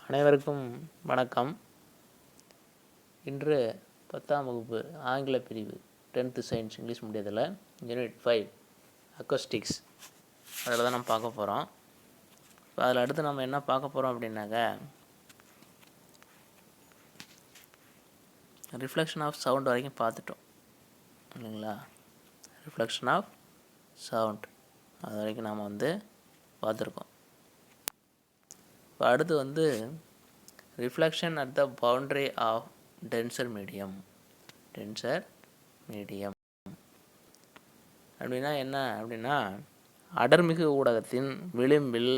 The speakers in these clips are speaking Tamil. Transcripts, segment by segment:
அனைவருக்கும் வணக்கம். இன்று 10ஆம் வகுப்பு ஆங்கில பிரிவு 10th சயின்ஸ் இங்கிலீஷ் மீடியத்தில் யூனிட் 5 அக்கோஸ்டிக்ஸ் அதில் தான் நம்ம பார்க்க போகிறோம். இப்போ அதில் அடுத்து நம்ம என்ன பார்க்க போகிறோம் அப்படின்னாக்க ரிஃப்ளெக்ஷன் ஆஃப் சவுண்ட் வரைக்கும் பார்த்துட்டோம் இல்லைங்களா. ரிஃப்ளெக்ஷன் ஆஃப் சவுண்ட் அது வரைக்கும் நாம் பார்த்துருக்கோம். இப்போ அடுத்து reflection at the boundary of denser medium அப்படின்னா என்ன அப்படின்னா, அடர்மிகு ஊடகத்தின் விளிம்பில்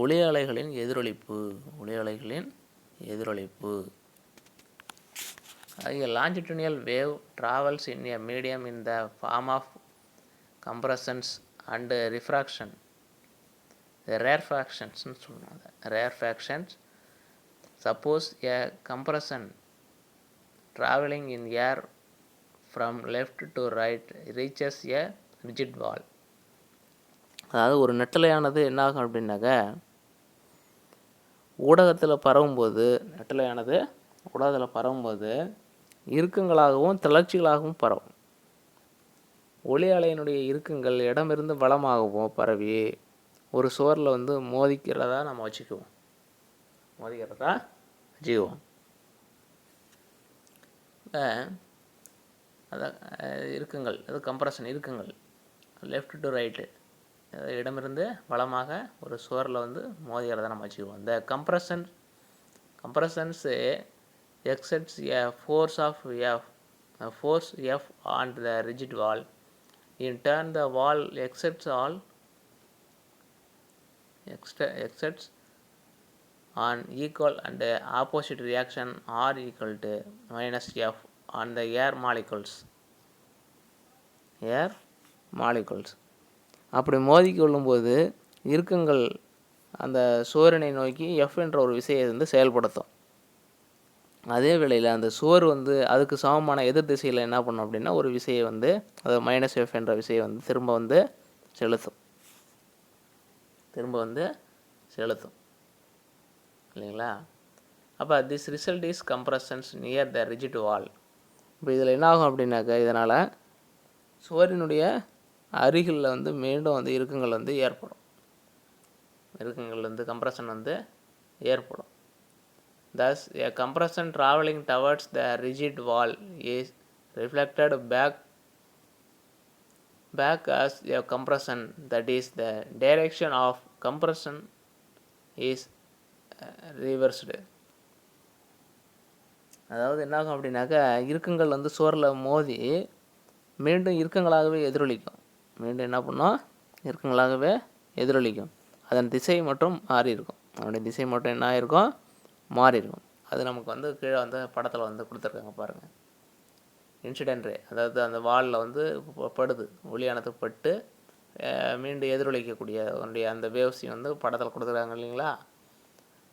ஒளி அலைகளின் எதிரொலிப்பு. A longitudinal wave travels in a medium in the form of compressions and refraction. The rarefactions. Suppose a compression traveling in air from left to right reaches a rigid wall. அதாவது ஒரு நெட்டலையானது என்ன ஆகும் அப்படின்னாக்க, ஊடகத்தில் பரவும்போது இறுக்கங்களாகவும் தளர்ச்சிகளாகவும் பரவும். ஒளி அலையினுடைய இறுக்கங்கள் இடமிருந்து வலமாகவும் பரவி ஒரு சுவரில் மோதிக்கிறதா நம்ம வச்சுக்குவோம். அதான் இறுக்கங்கள், அது கம்ப்ரஷன் இறுக்கங்கள் லெஃப்ட் டு ரைட்டு, இடமிருந்து வலமாக ஒரு சுவரில் மோதிக்கிறதா நம்ம வச்சுக்குவோம். இந்த compressions exerts a force F on the rigid wall. In turn, the wall exerts on equal and opposite reaction R equal to minus F on the air molecules. அப்படி மோதிக்கொள்ளும்போது இறுக்கங்கள் அந்த சுவரினை நோக்கி F என்ற ஒரு விசையை செயல்படுத்தும். அதே வேளையில் அந்த சுவர் அதுக்கு சமமான எதிர் திசையில் என்ன பண்ணும் அப்படின்னா ஒரு விசையை அது மைனஸ் எஃப் என்ற விசையை திரும்ப செலுத்தும் இல்லைங்களா. அப்போ this result is compressions near the rigid wall. இப்போ இதில் என்ன ஆகும் அப்படின்னாக்கா, இதனால் சுவரினுடைய அருகில் மீண்டும் இறுக்கங்கள் ஏற்படும். கம்ப்ரஷன் ஏற்படும். Thus, a compression traveling towards the rigid wall is reflected back as a compression. That is, the direction of compression is reversed. அதாவது என்னாகும் அப்படின்னாக்கா, இறுக்கங்கள் சுவரில் மோதி மீண்டும் இறுக்கங்களாகவே எதிரொலிக்கும். அதன் திசை மட்டும் மாறி இருக்கும். அதனுடைய திசை மட்டும் என்ன ஆகிருக்கும், மாறி இருக்கும். அது நமக்கு கீழே படத்தில் கொடுத்துருக்காங்க பாருங்கள். இன்சிடென்ட் ரே, அதாவது அந்த வாலில் படுது, ஒளியானது பட்டு மீண்டும் எதிரொலிக்கக்கூடிய அந்த வேவ்ஸையும் படத்தில் கொடுத்துருக்காங்க இல்லைங்களா.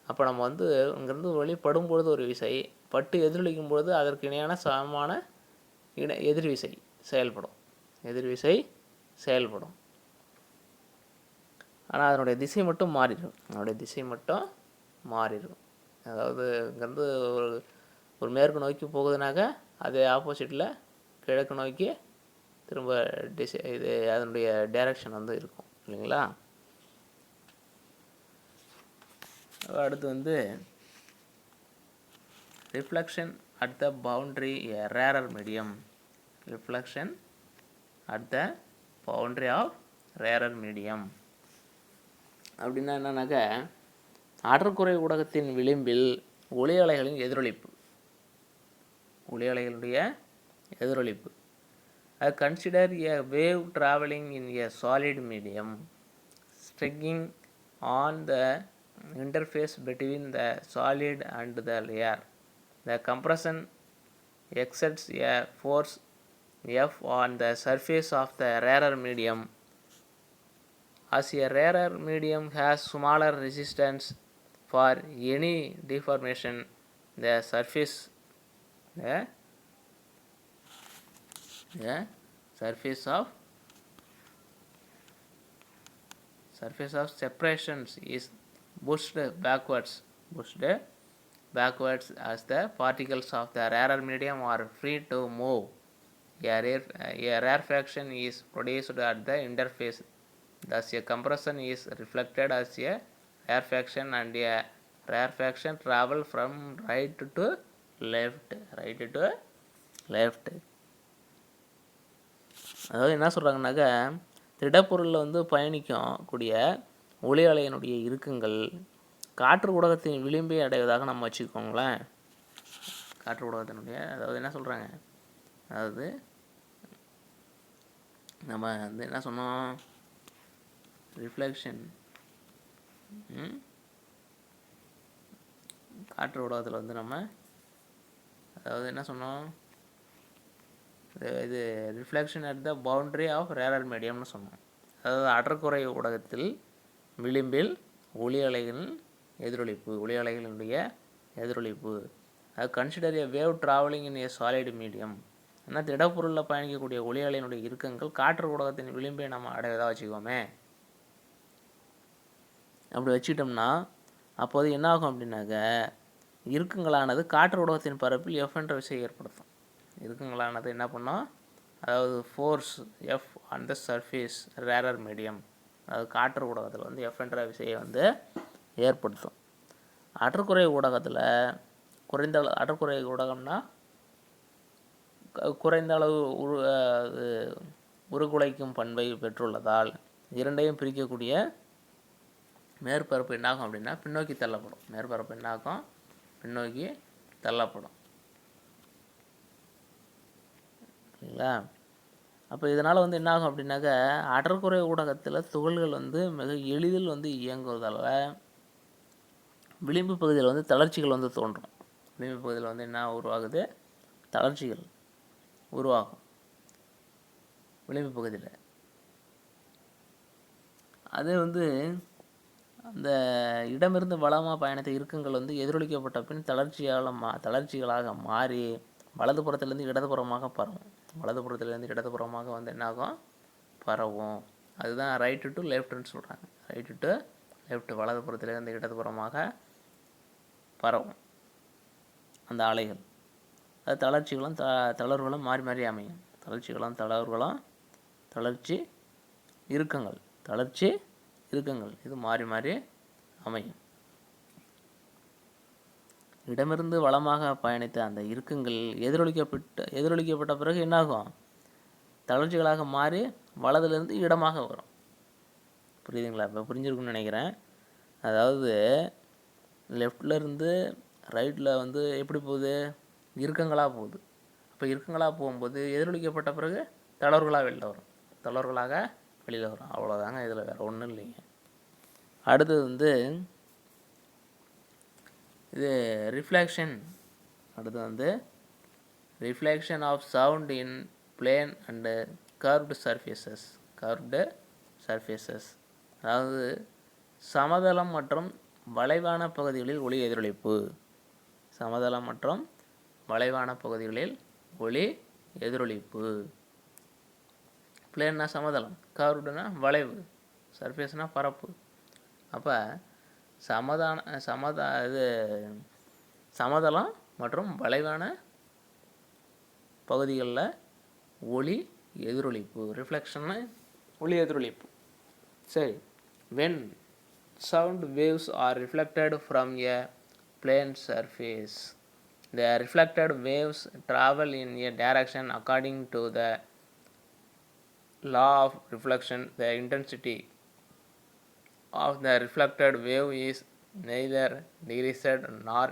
அப்போ நம்ம இங்கேருந்து ஒளி படும்பொழுது ஒரு விசை, பட்டு எதிரொலிக்கும் பொழுது அதற்கு இணையான சமமான எதிர்விசை செயல்படும். ஆனால் அதனுடைய திசை மட்டும் மாறிடும். அதாவது இங்கேருந்து ஒரு மேற்கு நோக்கி போகுதுனாக்க அது ஆப்போசிட்டில் கிழக்கு நோக்கி திரும்ப அதனுடைய டைரக்ஷன் இருக்கும் இல்லைங்களா. அடுத்து reflection at the boundary a rarer medium. Reflection at the boundary of rarer medium அப்படின்னா என்னன்னாக்கா, ஆற்றக்குறை ஊடகத்தின் விளிம்பில் ஒளி அலைகளின் எதிரொலிப்பு. I consider a wave traveling in a solid medium, striking on the interface between the solid and the air. The compression exerts a force F on the surface of the rarer medium. As a rarer medium has smaller resistance for any deformation, the surface of separations is pushed backwards pushed backwards as the particles of the rarer medium are free to move. A rarefaction is produced at the interface. Thus, a compression is reflected as a rarefaction, and a rarefaction travel from right to left. அதாவது என்ன சொல்கிறாங்கனாக்கா, திடப்பொருளில் வந்து பயணிக்கும் கூடிய ஒளி அலையினுடைய இறுக்கங்கள் காற்று ஊடகத்தின் விளிம்பை அடைவதாக நம்ம வச்சுக்கோங்களேன். காற்று ஊடகத்தினுடைய அதாவது என்ன சொல்கிறாங்க, அதாவது நம்ம வந்து என்ன சொன்னோம், ரிஃப்ளெக்ஷன் காற்று ஊடகத்தில் வந்து நம்ம அதாவது என்ன சொன்னோம், இது reflection at the boundary of rarer மீடியம்னு சொன்னோம். அதாவது அடர்குறை ஊடகத்தில் விளிம்பில் ஒளி அலைகளின் எதிரொலிப்பு. அது consider a wave travelling in a solid medium. ஏன்னா திடப்பொருளில் பயணிக்கக்கூடிய ஒளி அலையினுடைய இறுக்கங்கள் காற்று ஊடகத்தின் விளிம்பை நம்ம அடைவதாக வச்சுக்கோமே. அப்படி வச்சுக்கிட்டோம்னா அப்போது என்ன ஆகும் அப்படின்னாக்க, இறுக்கங்களானது காற்று ஊடகத்தின் பரப்பில் எஃப் என்ற விசையை ஏற்படுத்தும். இறுக்கங்களானது என்ன பண்ணோம், அதாவது force F on the surface rarer medium, அதாவது காற்று ஊடகத்தில் வந்து எஃப் என்ற விசையை வந்து ஏற்படுத்தும். அடர்குறை ஊடகத்தில் அடர்குறை ஊடகம்னா குறைந்த அளவு உருகுலைக்கும் பண்பை பெற்றுள்ளதால் இரண்டையும் பிரிக்கக்கூடிய மேற்பரப்பு என்னாகும் அப்படின்னா பின்னோக்கி தள்ளப்படும். மேற்பரப்பு என்னாகும், பின்னோக்கி தள்ளப்படும். சரிங்களா? அப்போ இதனால் வந்து என்னாகும் அப்படின்னாக்கா, அடர்குறை ஊடகத்தில் துகள்கள் வந்து மிக எளிதில் வந்து இயங்குவதால் விளிம்பு பகுதியில் வந்து தளர்ச்சிகள் வந்து தோன்றும். விளிம்பு பகுதியில் வந்து என்ன உருவாகுது, தளர்ச்சிகள் உருவாகும் விளிம்பு பகுதியில். அது வந்து அந்த இடமிருந்து வளமாக பயணித்த இறுக்கங்கள் வந்து எதிரொலிக்கப்பட்ட பின் தளர்ச்சிகளாக மாறி வலதுபுறத்திலேருந்து இடதுபுறமாக பரவும். வலதுபுறத்திலேருந்து இடதுபுறமாக வந்து என்னாகும், பரவும். அதுதான் ரைட்டு டு லெஃப்ட்னு சொல்கிறாங்க. ரைட்டு டு லெஃப்ட், வலதுபுறத்திலேருந்து இடதுபுறமாக பரவும் அந்த அலைகள். அது தளர்ச்சிகளும் தளர்வுகளும் மாறி மாறி அமையும். தளர்ச்சிகளும் தளர்வுகளும் தளர்ச்சி இறுக்கங்கள் இது மாறி மாறி அமையும். இடமிருந்து வளமாக பயணித்த அந்த இறுக்கங்கள் எதிரொலிக்கப்பட்ட பிறகு என்னாகும், தளர்ச்சிகளாக மாறி வலதிலிருந்து இடமாக வரும். புரியுதுங்களா? இப்போ புரிஞ்சிருக்குன்னு நினைக்கிறேன். அதாவது லெஃப்ட்லேருந்து ரைட்டில் வந்து எப்படி போகுது, இறுக்கங்களாக போகுது. அப்போ இறுக்கங்களாக போகும்போது எதிரொலிக்கப்பட்ட பிறகு தளர்வுகளாக வெளியில் வரும். அவ்வளோதாங்க, இதில் வேறு ஒன்றும் இல்லைங்க. அடுத்தது வந்து இது ரிஃப்ளெக்ஷன். அடுத்து வந்து reflection of sound in plane and curved surfaces. அதாவது சமதளம் மற்றும் வளைவான பகுதிகளில் ஒளி எதிரொலிப்பு. சமதளம் மற்றும் வளைவான பகுதிகளில் ஒளி எதிரொலிப்பு. பிளேன்னா சமதளம், கர்வ்டுனா வளைவு, சர்ஃபேஸ்னா பரப்பு. அப்போ சமதளம் மற்றும் வளைவான பகுதிகளில் ஒளி எதிரொலிப்பு, ரிஃப்ளெக்ஷன்னு ஒளி எதிரொலிப்பு. சரி, when sound waves are reflected from a plane surface, the reflected waves travel in a direction according to the law of reflection. The intensity of the reflected wave is neither decreased nor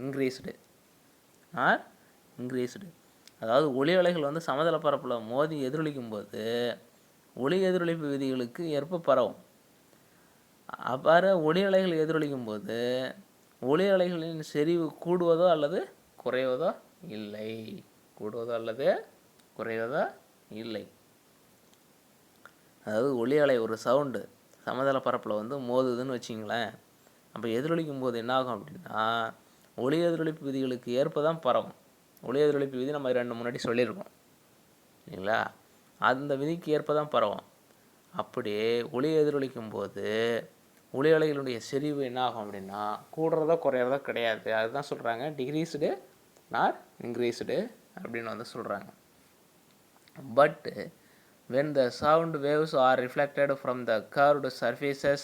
increased. அதாவது ஒளி அலைகள் வந்து சமதள பரப்பில் மோதி எதிரொலிக்கும் போது ஒளி எதிரொலிப்பு விதிகளுக்கு ஏற்ப பரவும். அவ்வாறு ஒளி அலைகள் எதிரொலிக்கும் போது ஒளி அலைகளின் செறிவு கூடுவதோ அல்லது குறைவதோ இல்லை. அதாவது ஒளி அலை ஒரு சவுண்டு சமதள பரப்பில் வந்து மோதுதுன்னு வச்சிங்களேன். அப்போ எதிரொலிக்கும் போது என்ன ஆகும் அப்படின்னா, ஒளி எதிரொலிப்பு விதிகளுக்கு ஏற்ப தான் பரவும். ஒளி எதிரொலிப்பு விதி நம்ம 2 முன்னாடி சொல்லியிருக்கோம் இல்லைங்களா, அந்த விதிக்கு ஏற்ப தான் பரவும். அப்படியே ஒளி எதிரொலிக்கும் போது ஒளி அலைகளுடைய செறிவு என்ன ஆகும் அப்படின்னா கூடுறதோ குறையிறதோ கிடையாது. அதுதான் சொல்கிறாங்க டிக்ரீஸ்டு நார் இன்க்ரீஸ்டு அப்படின்னு வந்து சொல்கிறாங்க. But when the sound waves are reflected from the curved surfaces,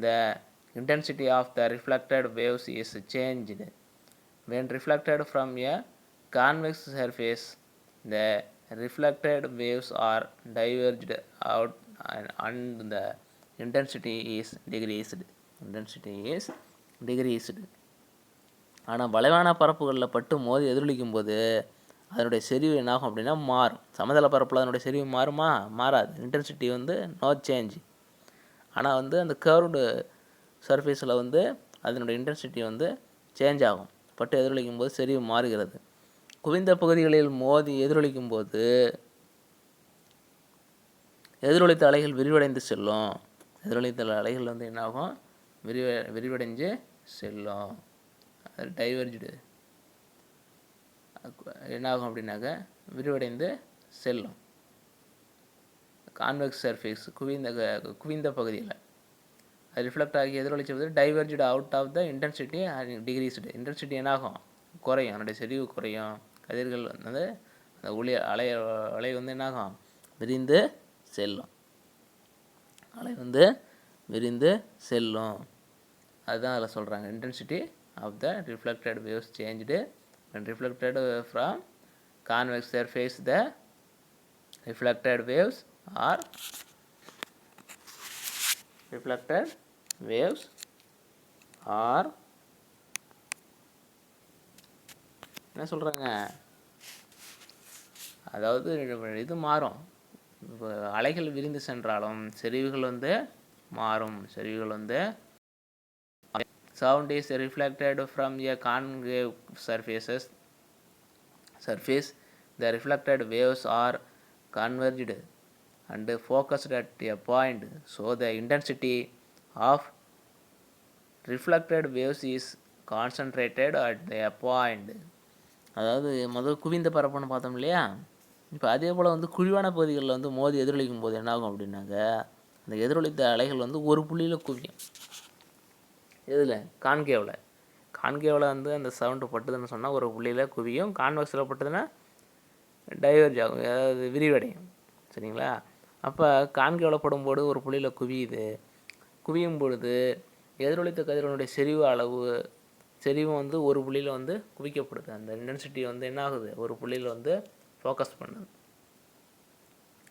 the intensity of the reflected waves is changed. When reflected from a convex surface, the reflected waves are diverged out and the intensity is decreased. ஆனால் வளைவான பரப்புகளில் பட்டு மோதி எதிரொலிக்கும் போது அதனுடைய செறிவு என்னாகும் அப்படின்னா மாறும். சமதள பரப்பில் அதனுடைய செறிவு மாறுமா? மாறாது. இன்டென்சிட்டி வந்து நோ சேஞ்ச். ஆனால் வந்து அந்த கர்வ்டு சர்ஃபேஸில் வந்து அதனுடைய இன்டென்சிட்டி வந்து சேஞ்ச் ஆகும். பட்டு எதிரொலிக்கும் போது செறிவு மாறுகிறது. குவிந்த பகுதிகளில் மோதி எதிரொலிக்கும் போது எதிரொலித்த அலைகள் விரிவடைந்து செல்லும். எதிரொலித்த அலைகள் வந்து என்னாகும்? விரிவடைஞ்சு செல்லும். அது டைவர்ஜ்டு என்னாகும் அப்படின்னாக்க விரிவடைந்து செல்லும். கான்வெக்ஸ் சர்ஃபேஸ் குவிந்த பகுதியில் அது ரிஃப்ளெக்ட் ஆகி எதிரொலிச்சது diverged out of the intensity decreased. Intensity என்னாகும்? குறையும். அதனுடைய செறிவு குறையும். கதிர்கள் வந்து அந்த அலை வந்து என்னாகும்? விரிந்து செல்லும். அலை வந்து விரிந்து செல்லும். அதுதான் அதில் சொல்கிறாங்க. Intensity of the reflected waves changed when reflected from convex surface, the reflected waves are என்ன சொல்கிறாங்க? அதாவது இது மாறும். அலைகள் விரிந்து சென்றாலும் செறிவுகள் வந்து மாறும். Sound is reflected from a concave surface. The reflected waves are converged and focused at a point, so the intensity of reflected waves is concentrated at a point. அதாவது முதல் குவிந்த பரப்புன்னு பார்த்தோம் இல்லையா? இப்போ அதே போல் வந்து குழிவான பகுதிகளில் வந்து மோதி எதிரொலிக்கும் போது என்னாகும் அப்படின்னாக்க அந்த எதிரொலித்த அலைகள் வந்து ஒரு புள்ளியில் குவியும். இதில் கான்கேவில் வந்து அந்த சவுண்டு பட்டுதுன்னு சொன்னால் ஒரு புள்ளியில் குவியும். கான்வெக்ஸில் பட்டுதுன்னா டைவர்ஜ் ஆகும், அதாவது விரிவடையும். சரிங்களா? அப்போ கான்கேவில் படும்போது ஒரு புள்ளியில் குவியும் பொழுது எதிரொலித்த கதிரவனுடைய செறிவு வந்து ஒரு புள்ளியில் வந்து குவிக்கப்படுது. அந்த இன்டென்சிட்டி வந்து என்ன ஆகுது? ஒரு புள்ளியில் வந்து ஃபோக்கஸ் பண்ணுது.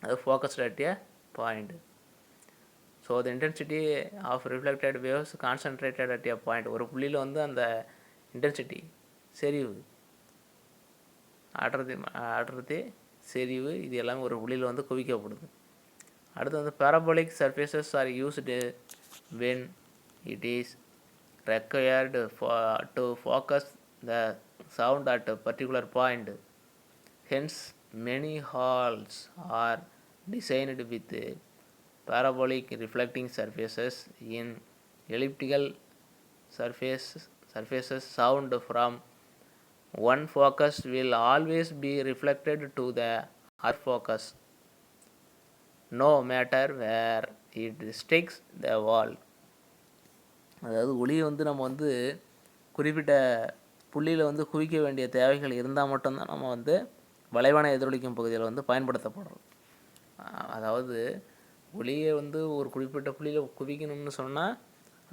அது focused at a point. So the intensity of reflected waves concentrated at a point. ஒரு புள்ளியில் வந்து அந்த இன்டென்சிட்டி செறிவு அடர்த்தி செறிவு இது எல்லாமே ஒரு புள்ளியில் வந்து குவிக்கப்படுது. அடுத்து வந்து parabolic surfaces are used when it is required to focus the sound at a particular point. Hence many halls are designed with parabolic reflecting surfaces. In elliptical surfaces, sound from one focus will always be reflected to the other focus, no matter where it strikes the wall. அதாவது ஒளியை வந்து நம்ம வந்து குறிப்பிட்ட புள்ளியில் வந்து குவிக்க வேண்டிய தேவைகள் இருந்தால் மட்டும்தான் நம்ம வந்து வளைவான எதிரொலிக்கும் பகுதியில் வந்து பயன்படுத்தப்படுறோம். அதாவது ஒளியை வந்து ஒரு குறிப்பிட்ட புள்ளியில் குவிக்கணும்னு சொன்னால்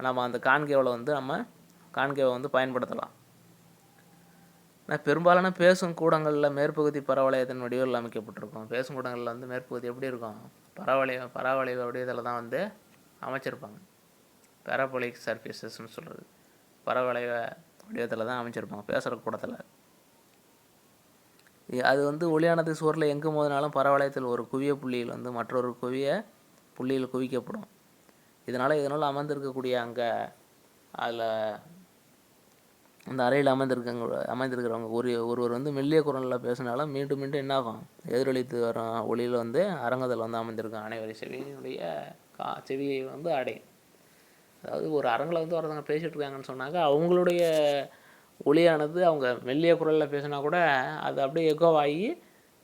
நம்ம அந்த கான்கேவை வந்து பயன்படுத்தலாம். ஆனால் பெரும்பாலான பேசும் கூடங்களில் மேற்பகுதி பரவளையத்தின் வடிவில் அமைக்கப்பட்டிருக்கும். பேசும் கூடங்களில் வந்து மேற்பகுதி எப்படி இருக்கும்? பரவளைய வடிவத்தில் தான் வந்து அமைச்சிருப்பாங்க. பேராபோலிக் சர்ஃபேசஸ்ன்னு சொல்கிறது பரவளைய வடிவத்தில் தான் அமைச்சிருப்பாங்க பேசுகிற கூடத்தில். அது வந்து ஒளியானது சுவரில் எங்கே மோதினாலும் பரவளையத்தில் ஒரு குவிய புள்ளியில் வந்து மற்றொரு குவிய புள்ளியில் குவிக்கப்படும். இதனால் அமர்ந்திருக்கக்கூடிய அங்கே அதில் அந்த அறையில் அமைந்திருக்கிறவங்க ஒருவர் வந்து மெல்லிய குரலில் பேசினாலும் மீண்டும் என்னாகும்? எதிரொலித்து வரும் ஒளியில் வந்து அரங்கத்தில் வந்து அமைந்திருக்கும் அனைவரை செவியினுடைய செவியை வந்து அடையும். அதாவது ஒரு அரங்கில் வந்து ஒருத்தவங்க பேசிகிட்டு இருக்காங்கன்னு சொன்னாங்க, அவங்களுடைய ஒளியானது அவங்க மெல்லிய குரலில் பேசினா கூட அது அப்படியே எக்கோவாகி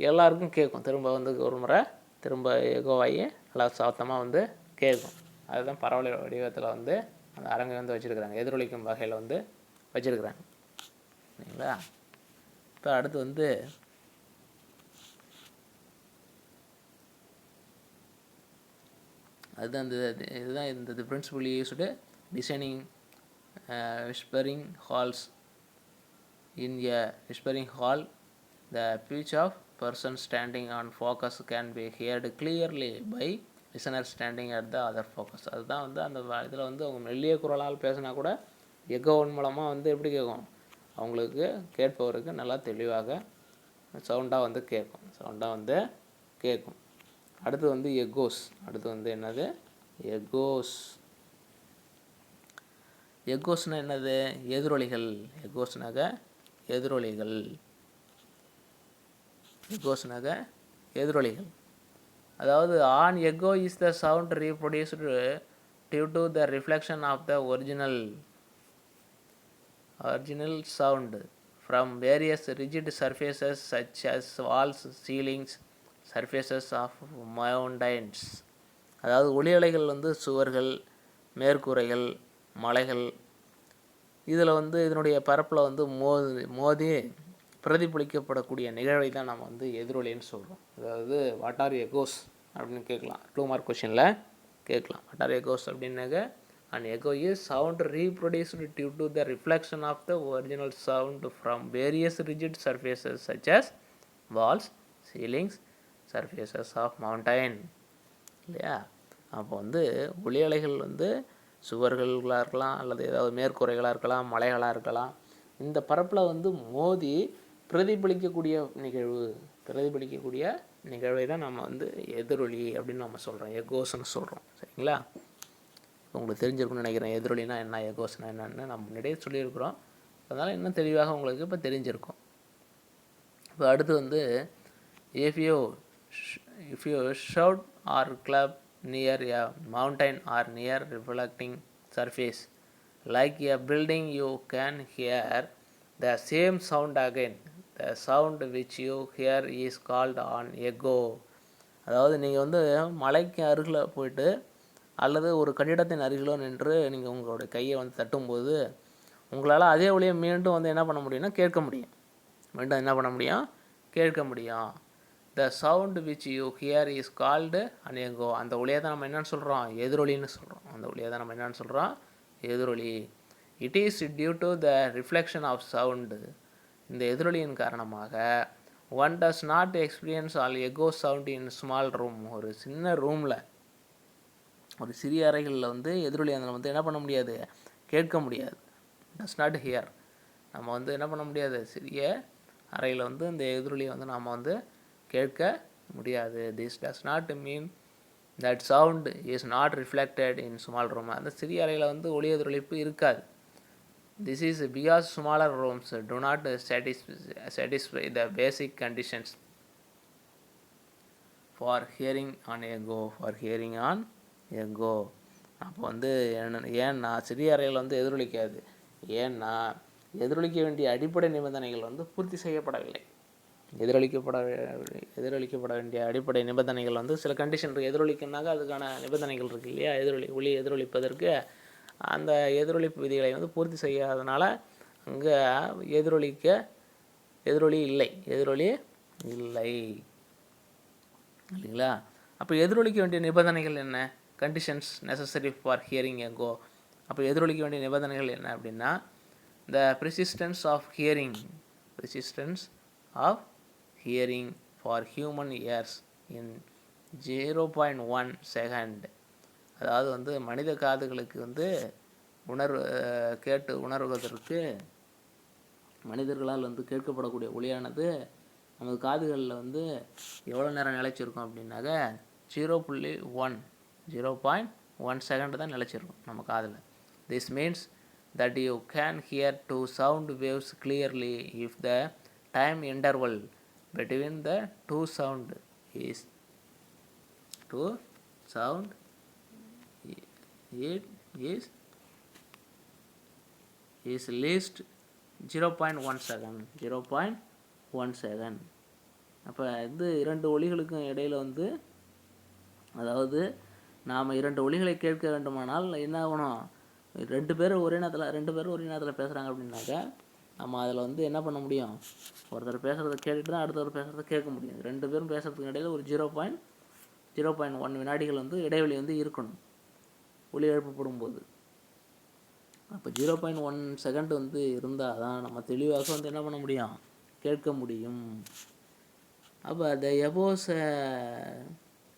எல்லாருக்கும் கேட்கும். திரும்ப வந்து ஒரு முறை திரும்ப எகோவாகி நல்லா சத்தமாக வந்து கேட்கும். அதுதான் பரவல் வடிவத்தில் வந்து அந்த அரங்கை வந்து வச்சுருக்குறாங்க, எதிரொலிக்கும் வகையில் வந்து வச்சுருக்குறாங்க. சரிங்களா? இப்போ அடுத்து வந்து அதுதான் இதுதான் இந்த principle used designing whispering halls. In a whispering hall, the pitch of person standing on focus can be heard clearly by listeners standing at the other focus. அதுதான் வந்து அந்த இதில் வந்து அவங்க மெல்லிய குரலால் பேசினா கூட எக்கோவின் மூலமாக வந்து எப்படி கேட்கும், அவங்களுக்கு கேட்பவருக்கு நல்லா தெளிவாக சவுண்டாக வந்து கேட்கும். அடுத்து வந்து எக்கோஸ். அடுத்து வந்து என்னது, எக்கோஸ். எக்கோஸ்னால் என்னது, எதிரொலிகள். எதிரொலிகள். அதாவது an echo is the sound reproduced due to the reflection of the original sound from various rigid surfaces such as walls, ceilings, surfaces of mountains. அதாவது ஒலி அலைகள் வந்து சுவர்கள், மேற்கூரைகள், மலைகள், இதில் வந்து இதனுடைய பரப்பில் வந்து மோதி பிரதிபலிக்கப்படக்கூடிய நிகழ்வை தான் நம்ம வந்து எதிரொலின்னு சொல்கிறோம். அதாவது வாட் ஆர் எக்கோஸ் அப்படின்னு கேட்கலாம், 2 மார்க் கொஷினில் கேட்கலாம். வாட் ஆர் எக்கோஸ் அப்படின்னாக்க, an echo is sound reproduced due to the reflection of the original sound from various rigid surfaces such as walls, ceilings, surfaces of mountain. இல்லையா? அப்போ வந்து ஒலி அலைகள் வந்து சுவர்களாக இருக்கலாம், அல்லது ஏதாவது மேற்கூரைகளாக இருக்கலாம், மலைகளாக இருக்கலாம். இந்த பரப்பில் வந்து மோதி பிரதிபலிக்கக்கூடிய நிகழ்வை தான் நம்ம வந்து எதிரொலி அப்படின்னு நம்ம சொல்கிறோம், எக்கோஸ்ன்னு சொல்கிறோம். சரிங்களா? உங்களுக்கு தெரிஞ்சிருக்குன்னு நினைக்கிறேன், எதிரொலினா என்ன, எக்கோஸ்னா என்னன்னு நம்ம முன்னாடியே சொல்லியிருக்கிறோம். அதனால் இன்னும் தெளிவாக உங்களுக்கு இப்போ தெரிஞ்சிருக்கும். இப்போ அடுத்து வந்து if you shout or clap near a mountain or near reflecting surface like a building, you can hear the same sound again. The sound which you hear is called an echo. அதாவது நீங்கள் வந்து மலைக்கு அருகில் போயிட்டு அல்லது ஒரு கட்டிடத்தின் அருகிலோ நின்று நீங்கள் உங்களுடைய கையை வந்து தட்டும்போது உங்களால் அதே ஒலியை மீண்டும் வந்து என்ன பண்ண முடியும்னா கேட்க முடியும். The sound which you hear is called an echo. அந்த ஒலியை தான் நம்ம என்னென்னு சொல்கிறோம், எதிரொலின்னு சொல்கிறோம். எதிரொலி. It is due to the reflection of sound. இந்த எதிரொலியின் காரணமாக one does not experience all echo sound in small room. ஒரு சின்ன ரூமில், ஒரு சிறிய அறைகளில் வந்து எதிரொலி அதில் வந்து என்ன பண்ண முடியாது, கேட்க முடியாது. Does not here. நம்ம வந்து என்ன பண்ண முடியாது, சிறிய அறையில் வந்து இந்த எதிரொலியை வந்து நாம் வந்து கேட்க முடியாது. This does not mean that sound is not reflected in small room. அந்த சிறிய அறையில் வந்து ஒலி எதிரொலிப்பு இருக்காது. This is because smaller rooms to not satisfy the basic conditions for hearing on echo. அப்போ வந்து ஏன்னா சிறிய அறையில் வந்து எதிரொலிக்காது, ஏன்னா எதிரொலிக்க வேண்டிய அடிப்படை நிபந்தனைகள் வந்து பூர்த்தி செய்யப்படவில்லை. எதிரொலிக்கப்பட வேண்டிய அடிப்படை நிபந்தனைகள் வந்து சில கண்டிஷன் இருக்குது. எதிரொலிக்குனாக்க அதுக்கான நிபந்தனைகள் இருக்குது இல்லையா? ஒலி எதிரொலிப்பதற்கு அந்த எதிரொலிப்பு விதிகளை வந்து பூர்த்தி செய்யாதனால அங்கே எதிரொலி இல்லை இல்லைங்களா? அப்போ எதிரொலிக்க வேண்டிய நிபந்தனைகள் என்ன? Conditions necessary for hearing echo. அப்போ எதிரொலிக்க வேண்டிய நிபந்தனைகள் என்ன அப்படின்னா, the persistence of hearing for human ears in 0.1 second. அதாவது வந்து மனித காதுகளுக்கு வந்து கேட்டு உணர்வதற்கு மனிதர்களால் வந்து கேட்கப்படக்கூடிய ஒலியானது நமது காதுகளில் வந்து எவ்வளோ நேரம் நிலைச்சிருக்கும் அப்படின்னாக்க 0.1 செகண்ட் தான் நிலைச்சிருக்கும் நம்ம காதில். This means that you can hear 2 sound waves clearly if the time interval between the two sound is least 0.1 second. அப்போ வந்து 2 ஒலிகளுக்கும் இடையில் வந்து அதாவது நாம் 2 ஒலிகளை கேட்க வேண்டுமானால் என்ன ஆகணும், 2 பேரும் ஒரே நேரத்தில் பேசுகிறாங்க அப்படின்னாக்கா நம்ம அதில் வந்து என்ன பண்ண முடியும், ஒருத்தர் பேசுகிறத கேட்டுட்டு தான் அடுத்தவர் பேசுகிறத கேட்க முடியும். 2 பேரும் பேசுகிறதுக்கு இடையில் ஒரு 0.1 வினாடிகள் வந்து இடைவெளி வந்து இருக்கணும் ஒலி எழுப்பப்படும் போது. அப்போ 0.1 செகண்ட் வந்து இருந்தால் தான் நம்ம தெளிவாக வந்து என்ன பண்ண முடியும், கேட்க முடியும். அப்போ the above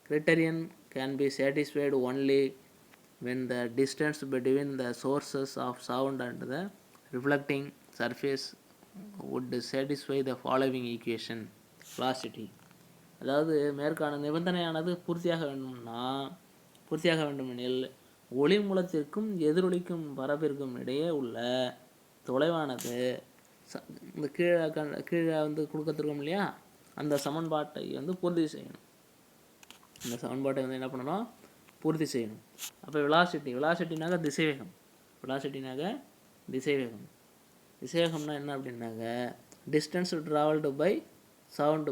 criterion can be satisfied only when the distance between the sources of sound and the reflecting surface would satisfy the following equation. velocity, அதாவது மேற்கான நிபந்தனையானது பூர்த்தியாக வேண்டுமெனில் ஒளி மூலத்திற்கும் எதிரொலிக்கும் பரப்பிற்கும் இடையே உள்ள தொலைவானது இந்த கீழே வந்து கொடுக்கறதுக்கும் இல்லையா, அந்த சமன்பாட்டை வந்து பூர்த்தி செய்யணும். இந்த சமன்பாட்டை வந்து என்ன பண்ணணும், பூர்த்தி செய்யணும். அப்போ வெலாசிட்டினாக திசைவேகம்னா என்ன அப்படின்னாக்க distance travelled by sound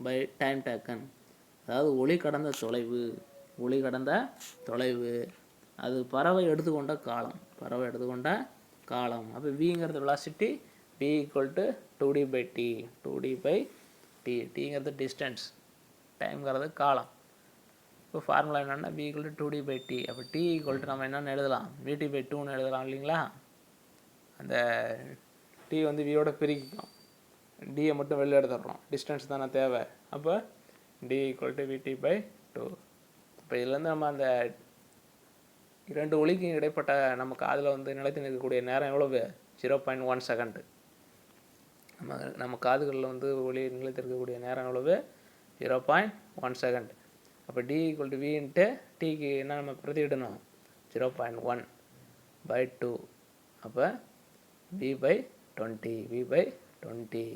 by time taken. அதாவது ஒளி கடந்த தொலைவு அது பறவை எடுத்துக்கொண்ட காலம். அப்போ விங்கிறது வெலாசிட்டி, v = 2d/t, 2d/t, tங்கிறது டிஸ்டன்ஸ், டைம்ங்கிறது காலம். இப்போ ஃபார்முலா என்னென்னா v = 2d/t. அப்போ t = நம்ம என்னென்னு எழுதலாம், vt/2ன்னு எழுதலாம் இல்லைங்களா. அந்த t வந்து வியோட பிரிக்கும், டியை மட்டும் வெளில எடுத்துடுறோம், டிஸ்டன்ஸ் தானே தேவை. அப்போ d = vt/2. இப்போ இதுலேருந்து நம்ம அந்த 2 ஒலிக்கு இடைப்பட்ட நம்ம காதில் வந்து நிலைத்து நிற்கக்கூடிய நேரம் எவ்வளவு, 0.1 செகண்டு. நம்ம காதுகளில் வந்து ஒலி நிலைத்திருக்கக்கூடிய நேரம் எவ்வளவு, 0.1 செகண்ட். அப்போ d = v × tக்கு என்ன நம்ம பிரதியிடணும், 0.1/2. அப்போ v/20.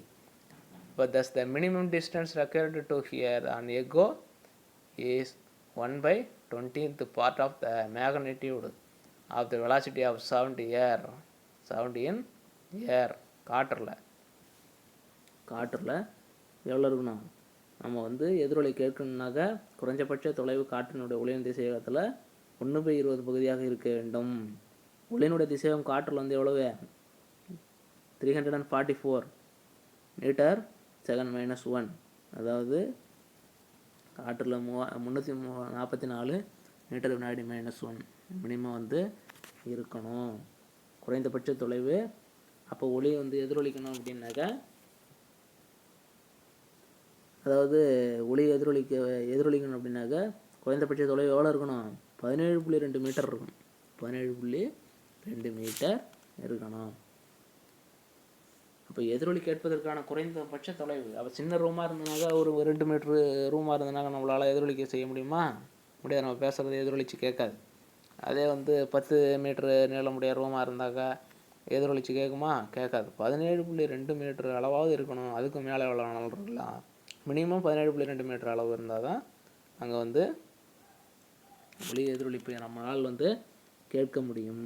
But thus the minimum distance required to hear an echo is 1/20th part of the magnitude of the velocity of sound in air. காற்றில் எவ்வளோ இருக்கணும், நம்ம வந்து எதிரொலி கேட்கணுன்னாக்க குறைஞ்சபட்ச தொலைவு காற்றினுடைய ஒளியின் திசைவேகத்தில் 1/20 பகுதியாக இருக்க வேண்டும். ஒளியினுடைய திசைவேகம் காற்றில் வந்து எவ்வளவு, 344 m/s-1. அதாவது காற்றில் 344 m/s-1 மினிமம் வந்து இருக்கணும் குறைந்தபட்ச தொலைவு. அப்போ ஒளி வந்து எதிரொலிக்கணும் அப்படின்னாக்கா, அதாவது ஒளி எதிரொலிக்கணும் அப்படின்னாக்கா குறைந்தபட்ச தொலைவு எவ்வளோ இருக்கணும், 17.2 மீட்டர் இருக்கணும். 17.2 மீட்டர் இருக்கணும். அப்போ எதிரொலி கேட்பதற்கான குறைந்தபட்ச தொலைவு, அப்போ சின்ன ரூமாக இருந்தனாக்கா ஒரு 2 மீட்ரு ரூமாக இருந்தனாக்கா நம்மளால் எதிரொலிக்க செய்ய முடியுமா, முடியாது. நம்ம பேசுகிறது எதிரொலிச்சு கேட்காது. அதே வந்து 10 மீட்ரு நீளமுடைய ரூமாக இருந்தாக்கா எதிரொலிச்சு கேட்குமா, கேட்காது. 17.2 மீட்ரு அளவாவது இருக்கணும். அதுக்கு மேலே எவ்வளோ வேணாலும் இருக்கலாம். மினிமம் 17.2 மீட்டர் அளவு இருந்தால் தான் அங்கே வந்து ஒளி எதிரொலிப்பை நம்மளால் வந்து கேட்க முடியும்,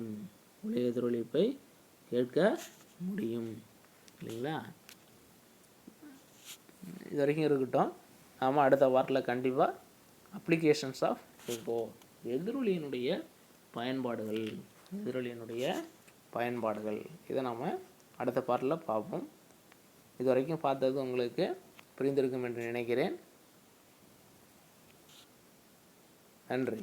இல்லைங்களா. இது வரைக்கும் இருக்கட்டும். நாம் அடுத்த வாரத்தில் கண்டிப்பாக அப்ளிகேஷன்ஸ் ஆஃப் எதிரொலியினுடைய பயன்பாடுகள் இதை நாம் அடுத்த பாட்டில் பார்ப்போம். இது வரைக்கும் பார்த்தது உங்களுக்கு புரிந்திருக்கும் என்று நினைக்கிறேன். நன்றி.